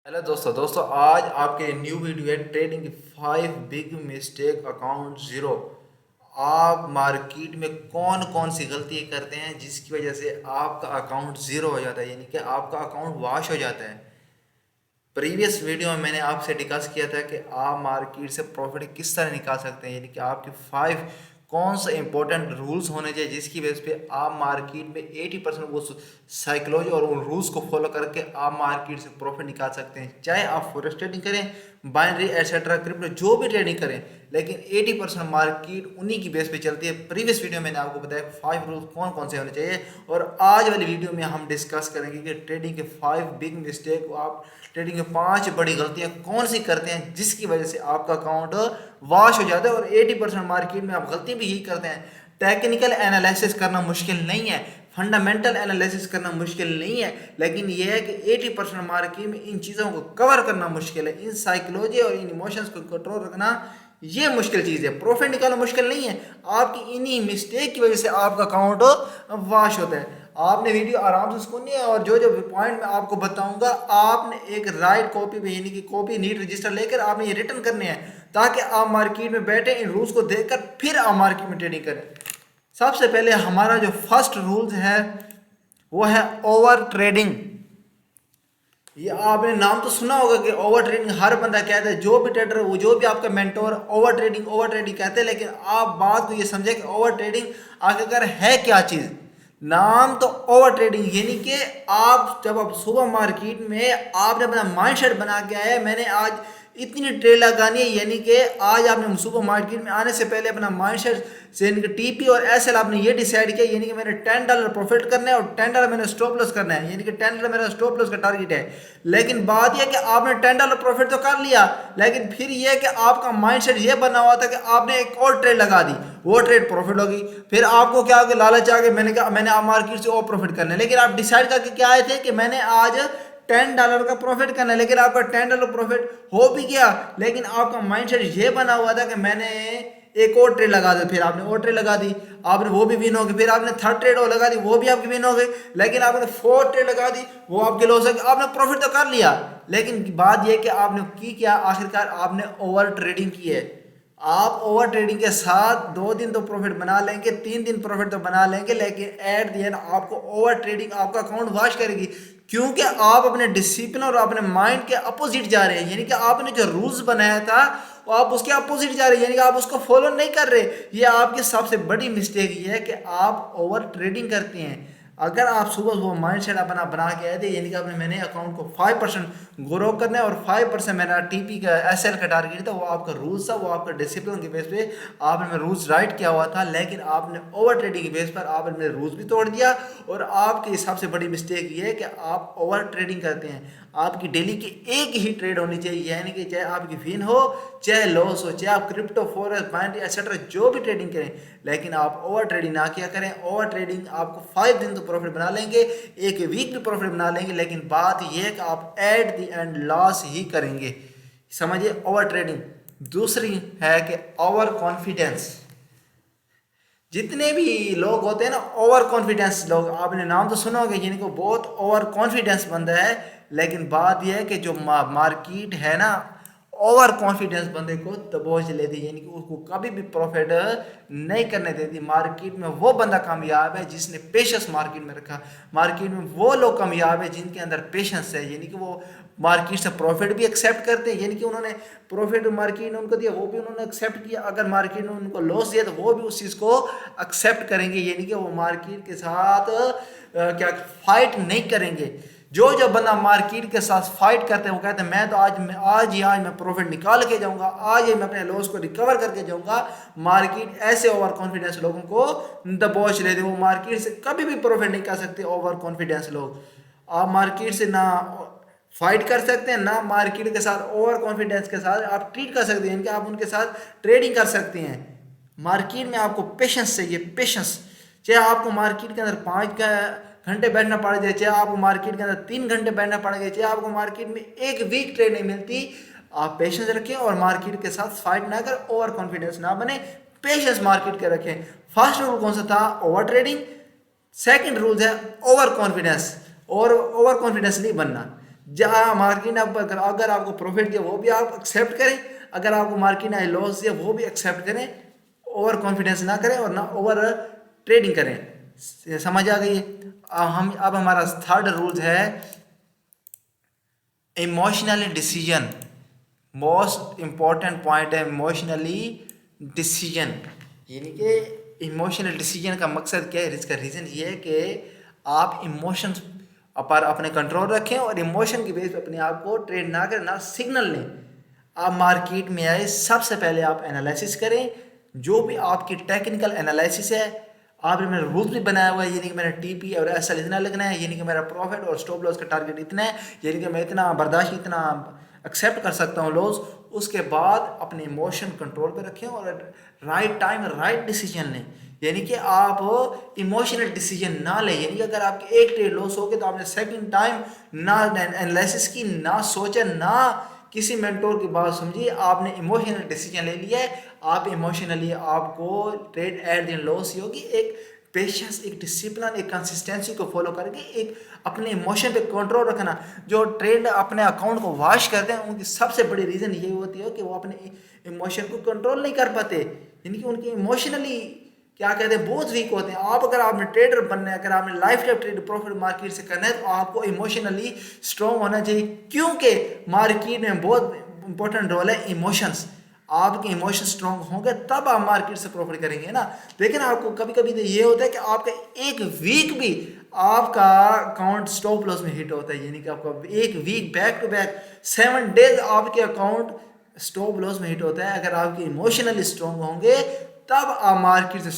Hello दोस्तों आज आपके न्यू वीडियो है ट्रेडिंग की 5 बिग मिस्टेक अकाउंट ज़ीरो। आप मार्केट में कौन कौन सी गलती करते हैं जिसकी वजह से आपका अकाउंट ज़ीरो हो जाता है, यानी कि आपका अकाउंट वॉश हो जाता है। प्रीवियस वीडियो में मैंने आपसे डिस्कस किया था कि आप मार्केट से प्रॉफिट किस तरह निकाल सकते हैं, यानी कि आपके 5 कौन से इंपॉर्टेंट रूल्स होने चाहिए जिसकी वजह पे आप मार्केट में 80% वो साइकोलॉजी और उन रूल्स को फॉलो करके आप मार्केट से प्रॉफिट निकाल सकते हैं। चाहे आप फॉरेक्स ट्रेडिंग करें, बाइनरी एटसेट्रा क्रिप्टो जो भी ट्रेडिंग करें, लेकिन 80% मार्केट उन्हीं की बेस पे चलती है। प्रीवियस वीडियो में मैंने आपको बताया 5 रूल्स कौन कौन से होने चाहिए, और आज वाली वीडियो में हम डिस्कस करेंगे कि ट्रेडिंग के 5 बिग मिस्टेक, आप ट्रेडिंग में 5 बड़ी गलतियां कौन सी करते हैं जिसकी वजह से आपका अकाउंट वॉश हो जाता है। और 80% मार्केट में आप गलती भी यही करते हैं। टेक्निकल एनालिसिस करना मुश्किल नहीं है, फंडामेंटल एनालिसिस करना मुश्किल नहीं है, लेकिन यह है कि 80% मार्केट में इन चीज़ों को कवर करना मुश्किल है। इन साइकोलॉजी और इन इमोशंस को कंट्रोल रखना ये मुश्किल चीज़ है। प्रॉफिट निकालना मुश्किल नहीं है, आपकी इन्हीं मिस्टेक की वजह से आपका अकाउंट वॉश होता है। आपने वीडियो आराम से सुननी है, और जो जो पॉइंट मैं आपको बताऊंगा आपने एक राइट कॉपी पे, यानी कि कॉपी नीट रजिस्टर लेकर आपने ये रिटर्न करने हैं, ताकि आप मार्केट में बैठे इन रूल्स को देखकर फिर आप मार्केट में ट्रेडिंग करें। सबसे पहले हमारा जो फर्स्ट रूल्स है वो है ओवर ट्रेडिंग। ये आपने नाम तो सुना होगा कि ओवर ट्रेडिंग हर बंदा कहता है, जो भी ट्रेडर, वो जो भी आपका मेंटोर ओवर ट्रेडिंग कहते हैं। लेकिन आप बात को ये समझे कि ओवर ट्रेडिंग आखिरकार है क्या चीज़। नाम तो ओवर ट्रेडिंग, यानी कि आप जब आप सुबह मार्केट में आपने अपना माइंड सेट बना के आया, मैंने आज इतनी ट्रेड लगानी है, यानी कि आज आपने सुबह मार्केट में आने से पहले अपना माइंड सेट से टीपी और एसएल आपने ये डिसाइड किया, यानी कि मैंने $10 प्रॉफिट करना है और $10 मैंने स्टॉप लॉस करना है, यानी कि $10 मेरा स्टॉप लॉस का टारगेट है। लेकिन बात यह कि आपने $10 प्रॉफिट तो कर लिया, लेकिन फिर यह कि आपका माइंड सेट ये बना हुआ था कि आपने एक और ट्रेड लगा दी, वो ट्रेड प्रॉफिट होगी। फिर आपको क्या हो गया, लालच आ गया, मैंने कहा मैंने आप मार्केट से और प्रॉफिट करना है। लेकिन आप डिसाइड करके क्या आए थे कि मैंने आज $10 का प्रॉफिट करना है, लेकिन आपका $10 प्रॉफिट हो भी गया, लेकिन आपका माइंडसेट ये बना हुआ था कि मैंने एक और ट्रेड लगा दी। फिर आपने और ट्रेड लगा दी, आपने वो भी विन हो गई। फिर आपने थर्ड ट्रेड और लगा दी, वो भी आपकी विन हो गई। लेकिन आपने फोर्थ ट्रेड लगा दी, वो आपके लॉस हो गई। आपने प्रॉफिट तो कर लिया, लेकिन बात यह कि आपने की क्या, आखिरकार आपने ओवर ट्रेडिंग की है। आप ओवर ट्रेडिंग के साथ 2 दिन तो प्रॉफिट बना लेंगे, 3 दिन प्रॉफिट तो बना लेंगे, लेकिन एट द एंड आपको ओवर ट्रेडिंग आपका अकाउंट वॉश करेगी, क्योंकि आप अपने डिसिप्लिन और अपने माइंड के अपोजिट जा रहे हैं। यानी कि आपने जो रूल्स बनाया था वो आप उसके अपोजिट जा रहे हैं, यानी कि आप उसको फॉलो नहीं कर रहे। ये आपकी सबसे बड़ी मिस्टेक ये है कि आप ओवर ट्रेडिंग करते हैं। अगर आप सुबह वो माइंड सेट अपना बना के आए थे, यानी कि आपने मैंने अकाउंट को 5% ग्रो करना है और 5% मेरा टीपी का एसएल का टारगेट था, वो आपका रूल्स था, वो आपका डिसिप्लिन के बेस पे आपने रूल्स राइट किया हुआ था। लेकिन आपने ओवर ट्रेडिंग के बेस पर आपने रूल्स भी तोड़ दिया, और आपकी सबसे बड़ी मिस्टेक ये है कि आप ओवर ट्रेडिंग करते हैं। आपकी डेली की एक ही ट्रेड होनी चाहिए, यानी कि चाहे आपकी विन हो चाहे लॉस हो, चाहे आप क्रिप्टो फॉरेक्स बाइनरी एटसेट्रा जो भी ट्रेडिंग करें, लेकिन आप ओवर ट्रेडिंग ना किया करें। ओवर ट्रेडिंग आपको 5 दिन तो प्रॉफिट बना लेंगे, एक वीक भी प्रॉफिट बना लेंगे, लेकिन बात यह है कि आप एट द एंड लॉस ही करेंगे। समझिए ओवर ट्रेडिंग। दूसरी है कि ओवर कॉन्फिडेंस। जितने भी लोग होते हैं ना ओवर कॉन्फिडेंस लोग, आपने नाम तो सुना होगा, यानी कि बहुत ओवर कॉन्फिडेंस बंदा है। लेकिन बात यह है कि जो मार्केट है ना, ओवर कॉन्फिडेंस बंदे को दबोच लेती है, यानी कि उसको कभी भी प्रॉफिट नहीं करने देती। मार्केट में वो बंदा कामयाब है जिसने पेशेंस मार्केट में रखा। मार्केट में वो लोग कामयाब है जिनके अंदर पेशेंस है, यानी कि वो मार्केट से प्रॉफिट भी एक्सेप्ट करते हैं, यानी कि उन्होंने प्रॉफिट मार्केट ने उनको दिया, वो भी उन्होंने एक्सेप्ट किया। अगर मार्केट ने उनको लॉस दिया तो वो भी उस चीज़ को एक्सेप्ट करेंगे, यानी कि वो मार्केट के साथ क्या फाइट नहीं करेंगे। जो जो बंदा मार्केट के साथ फाइट करते हैं वो कहते हैं मैं तो आज मैं प्रॉफिट निकाल के जाऊंगा, आज ही मैं अपने लॉस को रिकवर करके जाऊंगा। मार्केट ऐसे ओवर कॉन्फिडेंस लोगों को दबोच लेते, वो मार्केट से कभी भी प्रॉफिट नहीं कर सकते। ओवर कॉन्फिडेंस लोग, आप मार्केट से ना फाइट कर सकते हैं, ना मार्केट के साथ ओवर कॉन्फिडेंस के साथ आप ट्रीट कर सकते हैं, इनके आप उनके साथ ट्रेडिंग कर सकते हैं। मार्केट में आपको पेशेंस चाहिए, पेशेंस। चाहे आपको मार्केट के अंदर 5 घंटे बैठना पड़ जाए, चाहे आपको मार्केट के अंदर 3 घंटे बैठना पड़ेगा, चाहे आपको मार्केट में एक वीक ट्रेड नहीं मिलती, आप पेशेंस रखें और मार्केट के साथ फाइट ना कर, ओवर कॉन्फिडेंस ना बने, पेशेंस मार्केट के रखें। फर्स्ट रूल कौन सा था, ओवर ट्रेडिंग। सेकंड रूल है ओवर कॉन्फिडेंस, और ओवर कॉन्फिडेंस नहीं बनना। जहाँ मार्केट ने अगर आपको प्रॉफिट दिया वो भी आप एक्सेप्ट करें, अगर आपको मार्केट ने लॉस दिया वो भी एक्सेप्ट करें। ओवर कॉन्फिडेंस ना करें और ना ओवर ट्रेडिंग करें। समझ आ गई है? अब हमारा थर्ड रूल है emotionally decision. Most important point है इमोशनली डिसीजन। यानी कि इमोशनल डिसीजन का मकसद क्या है, इसका रीज़न ये है कि आप इमोशंस पर अपने कंट्रोल रखें और इमोशन की बेस पे अपने आप को ट्रेड ना करें, ना सिग्नल लें। आप मार्केट में आए सबसे पहले आप एनालिसिस करें, जो भी आपकी टेक्निकल एनालिसिस है। आपने मेरा रूल भी बनाया हुआ है, यानी कि मेरा टीपी और एसएल इतना लिखना है, यानी कि मेरा प्रॉफिट और स्टॉप लॉस का टारगेट इतना है, यानी कि मैं इतना बर्दाश्त इतना एक्सेप्ट कर सकता हूँ लॉस। उसके बाद अपने इमोशन कंट्रोल पे रखें और राइट टाइम राइट डिसीजन लें। यानी कि आप इमोशनल डिसीजन ना लें, यानी कि अगर आपके एक ट्रेड लॉस हो गए तो आपने सेकंड टाइम ना एनालिसिस की, ना सोचा, ना किसी मेंटोर की बात समझी, आपने इमोशनल डिसीजन ले लिया है। आप इमोशनली आपको ट्रेड एट द लॉस ही होगी। एक पेशेंस, एक डिसिप्लिन, एक कंसिस्टेंसी को फॉलो करके एक अपने इमोशन पे कंट्रोल रखना। जो ट्रेड अपने अकाउंट को वॉश करते हैं उनकी सबसे बड़ी रीज़न ये होती है कि वो अपने इमोशन को कंट्रोल नहीं कर पाते, यानी कि उनके इमोशनली क्या कहते हैं बहुत वीक होते हैं। अगर आपने ट्रेडर बनना है, अगर आपने life time trade profit market से करना है तो आपको इमोशनली स्ट्रॉन्ग होना चाहिए, क्योंकि मार्केट में बहुत इंपॉर्टेंट रोल है इमोशंस। आपके इमोशन स्ट्रॉन्ग होंगे तब आप मार्केट से प्रॉफिट करेंगे ना। लेकिन आपको कभी कभी तो ये होता है कि आपका एक वीक भी आपका अकाउंट स्टॉप लॉस में हिट होता है, यानी कि आपका एक week back to back 7 days आपके अकाउंट स्टॉप लॉस में हिट होता है। अगर आपके इमोशनली स्ट्रॉन्ग होंगे तब आप मार्केट से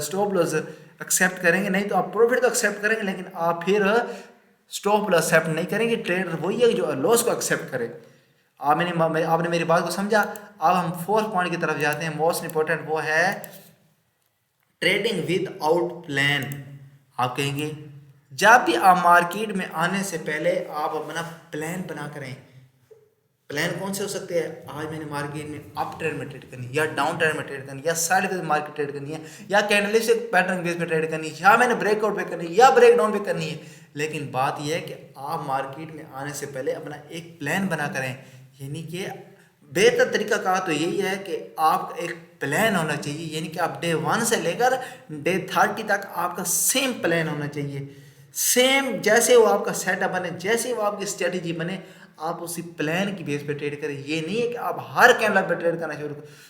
स्टॉप लॉस एक्सेप्ट करेंगे, नहीं तो आप प्रॉफिट तो एक्सेप्ट करेंगे लेकिन आप फिर स्टॉप लॉस एक्सेप्ट नहीं करेंगे। ट्रेडर वही है जो लॉस को एक्सेप्ट करे। आपने मेरी बात को समझा। अब हम फोर्थ पॉइंट की तरफ जाते हैं, मोस्ट इंपॉर्टेंट, वो है ट्रेडिंग विद आउट प्लान। आप कहेंगे जब भी आप मार्केट में आने से पहले आप अपना प्लान बना करें। प्लान कौन से हो सकते हैं? आज मैंने मार्केट में अप ट्रेंड में ट्रेड करनी, या डाउन ट्रेंड में ट्रेड करनी, या साइड वेज मार्केट ट्रेड करनी है, या कैंडलस्टिक पैटर्न बेस पे ट्रेड करनी है, या मैंने ब्रेकआउट पे करनी है, या ब्रेक डाउन पे करनी है। लेकिन बात यह है कि आप मार्केट में आने से पहले अपना एक प्लान बना करें। यानी कि बेहतर तरीका कहा तो यही है कि आपका एक प्लान होना चाहिए, यानी कि आप डे 1 से लेकर डे 30 तक आपका सेम प्लान होना चाहिए। सेम जैसे वो आपका सेटअप बने, जैसे वो आपकी स्ट्रेटजी बने, आप उसी प्लान की बेस पे ट्रेड करें। ये नहीं है कि आप हर कैंडल पे ट्रेड करना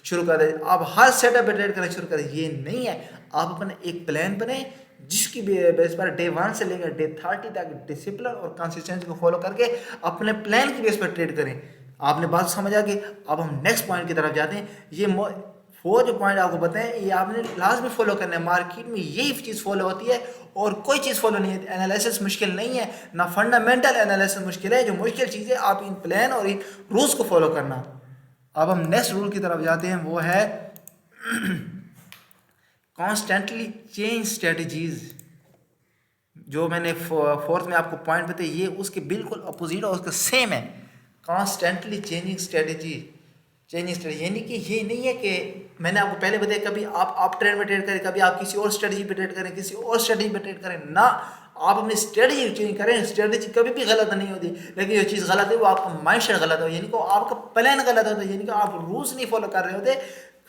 शुरू कर दें, आप हर सेटअप पे ट्रेड करना शुरू करें, ये नहीं है। आप अपना एक प्लान बने जिसकी बेस पर डे 1 से लेकर डे 30 तक डिसिप्लिन और कंसिस्टेंसी को फॉलो करके अपने प्लान की बेस पर ट्रेड करें। आपने बात समझ आ गई। अब हम नेक्स्ट पॉइंट की तरफ जाते हैं। ये 4 जो पॉइंट आपको बताएं ये आपने लास्ट में फॉलो करना है। मार्केट में यही चीज़ फॉलो होती है और कोई चीज़ फॉलो नहीं है। एनालिसिस मुश्किल नहीं है, ना फंडामेंटल एनालिसिस मुश्किल है। जो मुश्किल चीज़ है आप इन प्लान और इन रूल्स को फॉलो करना। अब हम नेक्स्ट रूल की तरफ जाते हैं, वो है कॉन्स्टेंटली चेंज स्ट्रेटजीज। जो मैंने फोर्थ में आपको पॉइंट बताया ये उसके बिल्कुल अपोजिट और उसका सेम है। कॉन्स्टेंटली चेंजिंग स्ट्रेटजी, यानी कि ये नहीं है कि मैंने आपको पहले बताया कभी आप ट्रेड में ट्रेड करें, कभी आप किसी और स्ट्रेटजी पे ट्रेड करें, किसी और स्ट्रेटजी पे ट्रेड करें ना। आप अपनी स्ट्रेटजी चेंज करें। स्ट्रेटजी कभी भी गलत नहीं होती, लेकिन जो चीज़ गलत है वो आपका माइंडसेट गलत हो, यानी कि आपका प्लान गलत होता है, यानी कि आप रूल्स नहीं फॉलो कर रहे होते।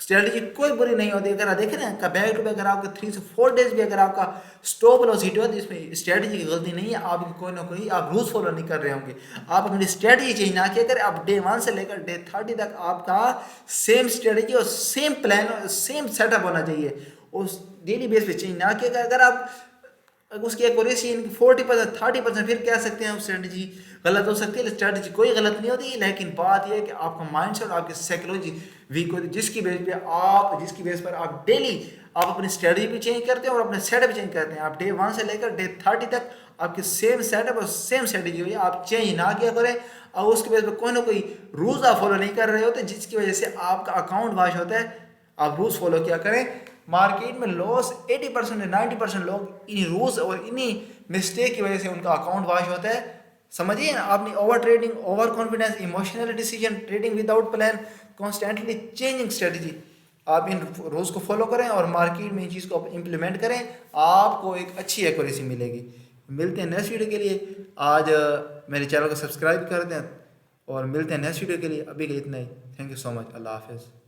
स्ट्रेटजी कोई बुरी नहीं होती। अगर आप देखें ना बैक टू बैक अगर आपका 3 से 4 डेज भी अगर आपका स्टॉप लॉस हिट हुआ तो इसमें स्ट्रेटजी की गलती नहीं है, आपकी कोई ना कोई आप रूल्स फॉलो नहीं कर रहे होंगे। आप अपनी स्ट्रेटजी चेंज ना किया करें। आप डे 1 से लेकर डे 30 तक आपका सेम स्ट्रेटजी और सेम प्लान और सेम सेटअप होना चाहिए। उस डेली बेस पे चेंज ना किया करें। अगर आप उसकी एक्यूरेसी 40% 30% फिर कह सकते हैं स्ट्रेटजी गलत हो सकती है। स्ट्रेटजी कोई गलत नहीं होती, लेकिन बात यह है कि आपका माइंडसेट और आपकी साइकोलॉजी वीक होती है, जिसकी बेस पर आप डेली आप अपनी स्ट्रेटजी भी चेंज करते हैं और अपने सेटअप भी चेंज करते हैं। आप डे 1 से लेकर डे 30 तक आपकी सेम सेटअप और सेम स्ट्रेटजी हुई, आप चेंज ना किया करें। और उसके बेस पर कोई ना कोई रूल्स आप फॉलो नहीं कर रहे होते, जिसकी वजह से आपका अकाउंट वॉश होता है। आप रूल्स फॉलो किया करें। मार्केट में लॉस 80% या 90% लोग इन्हीं रूल्स और इन्हीं मिस्टेक की वजह से उनका अकाउंट वॉश होता है। समझिए ना, आपने over trading, over confidence, emotional decision, trading without plan, constantly changing strategy, आप इन रूल्स को फॉलो करें और मार्केट में इन चीज़ को इम्प्लीमेंट करें, आपको एक अच्छी एक्यूरेसी मिलेगी। मिलते हैं नेक्स्ट वीडियो के लिए। आज मेरे चैनल को सब्सक्राइब कर दें और मिलते हैं नेक्स्ट वीडियो के लिए। अभी के लिए इतना ही। Thank you so much. अल्लाह हाफिज़।